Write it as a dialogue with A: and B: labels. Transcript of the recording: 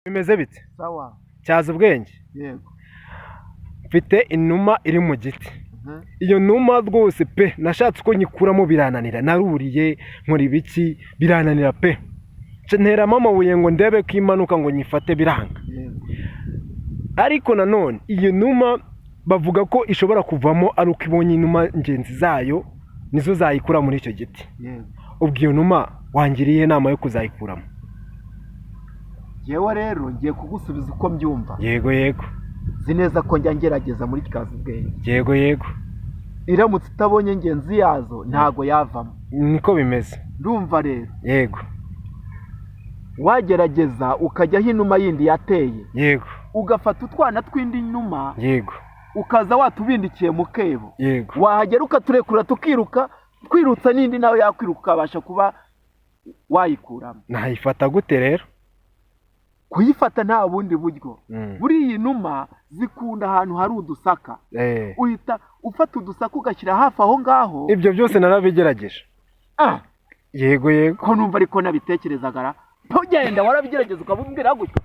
A: Bimeze bite?
B: Sawa.
A: Cyaza ubwenge.
B: Yego.
A: Mfite inuma iri mu giti. Iyo numa rwose pe nashatse uko nyikuramo birananira, naruriye nkora ibiki birananira pe. Nteramo amabuye ngo ndebe ko imanuka ngo nyifate biranga. Ariko nanone iyo numa bavuga ko ishobora kuvamo ari uko ibonye inuma ngenzi zayo nizo zayikura muri icyo giti. Ubwo iyo numa wangiriye inama yo kuzayikuramo?
B: Yewe rero ngiye kugusubiza uko mbyumva.
A: Yego yego.
B: Zi neza ko njya ngerageza muri Kaza ubwenge.
A: Yego yego.
B: Iramutse utabonye ngenzi yazo ntago yavamo.
A: Niko bimeze.
B: Ndumva rero.
A: Yego.
B: Wagerageza ukajyaho inuma yindi yateye.
A: Yego.
B: Ugafata utwana tw'indi numa.
A: Yego.
B: Ukaza watubindikiye mu kebo.
A: Yego.
B: Wahagera ukaturekura tukiruka, twirutsa n'indi nawe yakwiruka ukabasha kuba wayikuramo.
A: Nayifata gute rero?
B: Kuyifata nta bundi buryo. Buri iyi numa zikunda ahantu hari udusaka. Uhita ufata udusaka ugashyira hafi aho ngaho.
A: Ibyo byose narabigerageje. Yego yego.
B: Ko numva ariko nabitekerezaga ra. Ntugenda warabigerageza ukavumbwira gutyo.